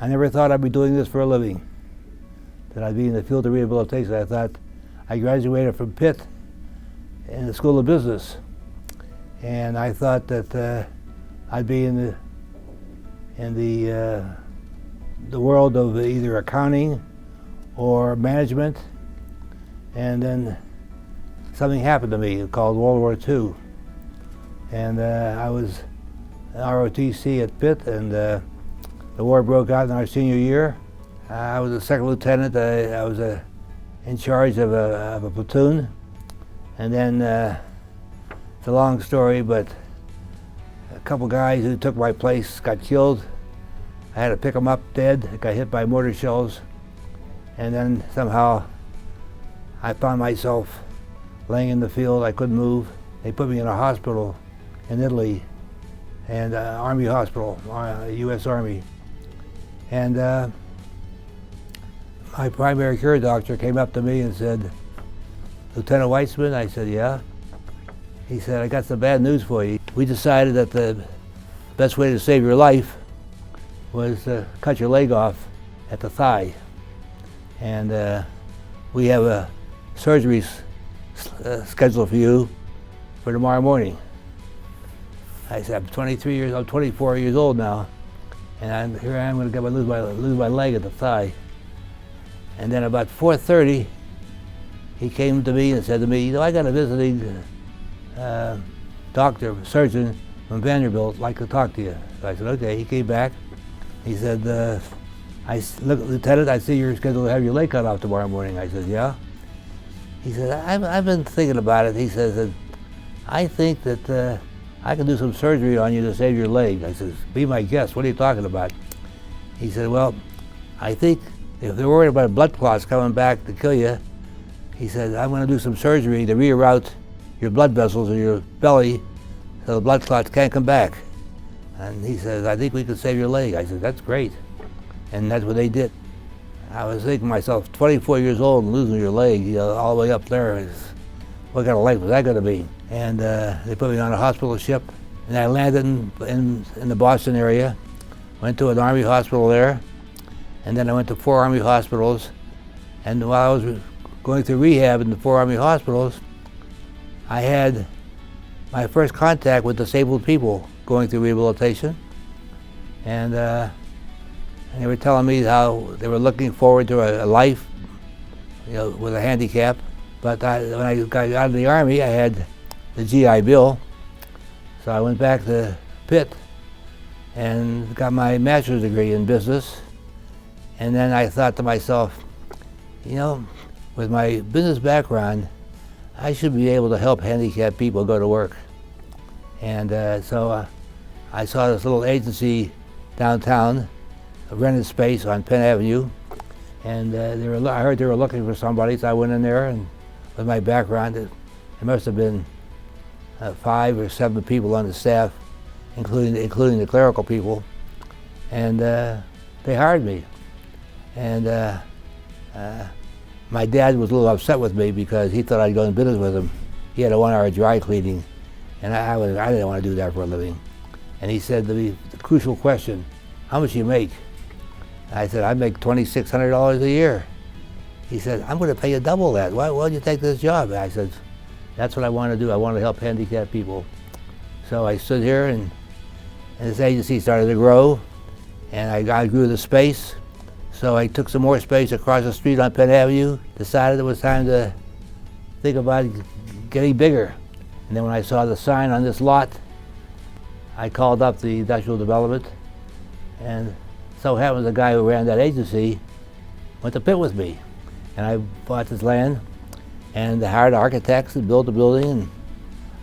I never thought I'd be doing this for a living, that I'd be in the field of rehabilitation. I thought I graduated from Pitt in the School of Business, and I thought that I'd be in the world of either accounting or management, and then something happened to me called World War II, and I was an ROTC at Pitt, and the war broke out in our senior year. I was a second lieutenant. I was in charge of a platoon, and then it's a long story, but a couple guys who took my place got killed. I had to pick them up dead. I got hit by mortar shells, and then somehow I found myself laying in the field. I couldn't move. They put me in a hospital in Italy, and Army hospital, U.S. Army. And my primary care doctor came up to me and said, "Lieutenant Weitzman?" I said, "Yeah." He said, "I got some bad news for you. We decided that the best way to save your life was to cut your leg off at the thigh. And we have a surgery scheduled for you for tomorrow morning." I said, I'm 24 years old now, and here I am going to lose my leg at the thigh. And then about 4:30, he came to me and said to me, "You know, I got a visiting doctor, surgeon from Vanderbilt, like to talk to you." So I said, "Okay." He came back. He said, "Look, Lieutenant, I see you're scheduled to have your leg cut off tomorrow morning." I said, "Yeah." He said, I've been thinking about it." He says, "I think that I can do some surgery on you to save your leg." I said, "Be my guest, what are you talking about?" He said, "Well, I think if they're worried about blood clots coming back to kill you," he said, "I'm going to do some surgery to reroute your blood vessels in your belly so the blood clots can't come back." And he says, "I think we can save your leg." I said, "That's great." And that's what they did. I was thinking to myself, 24 years old and losing your leg, you know, all the way up there, what kind of life was that going to be? And they put me on a hospital ship, and I landed in the Boston area, went to an Army hospital there, and then I went to 4 Army hospitals. And while I was going through rehab in the 4 Army hospitals, I had my first contact with disabled people going through rehabilitation. And they were telling me how they were looking forward to a life, you know, with a handicap. But when I got out of the Army, I had the GI Bill, so I went back to Pitt and got my master's degree in business. And then I thought to myself, you know, with my business background, I should be able to help handicapped people go to work. And so I saw this little agency downtown, a rented space on Penn Avenue, and I heard they were looking for somebody, so I went in there, and with my background, it must have been 5 or 7 people on the staff, including the clerical people, and they hired me. And my dad was a little upset with me because he thought I'd go in business with him. He had a 1-hour dry cleaning, and I didn't want to do that for a living. And he said to me, the crucial question, "How much do you make?" I said, "I make $2,600 a year." He said, "I'm going to pay you double that. Why would you take this job?" I said, "That's what I want to do. I want to help handicapped people." So I stood here, and this agency started to grow, and I grew the space. So I took some more space across the street on Penn Avenue, decided it was time to think about getting bigger. And then when I saw the sign on this lot, I called up the industrial development, and so happens the guy who ran that agency went to Pitt with me. And I bought this land and hired architects to build the building, and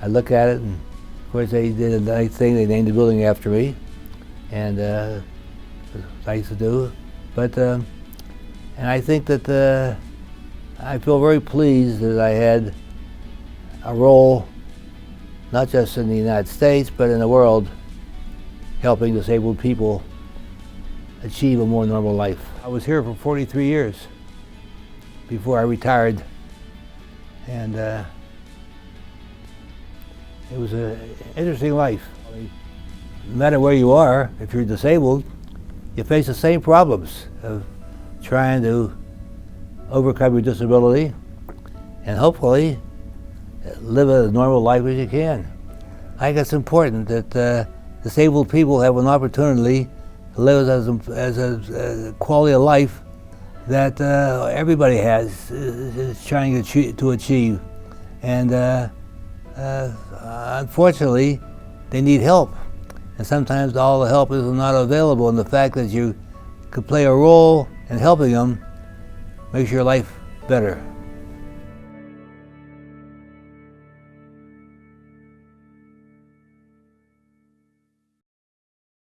I look at it, and of course they did a nice thing, they named the building after me, and it was nice to do. But, and I think that I feel very pleased that I had a role, not just in the United States, but in the world, helping disabled people achieve a more normal life. I was here for 43 years before I retired, and it was an interesting life. No matter where you are, if you're disabled, you face the same problems of trying to overcome your disability and hopefully live a normal life as you can. I think it's important that disabled people have an opportunity to live as a quality of life that everybody is trying to achieve. And unfortunately, they need help. And sometimes all the help is not available, and the fact that you could play a role in helping them makes your life better.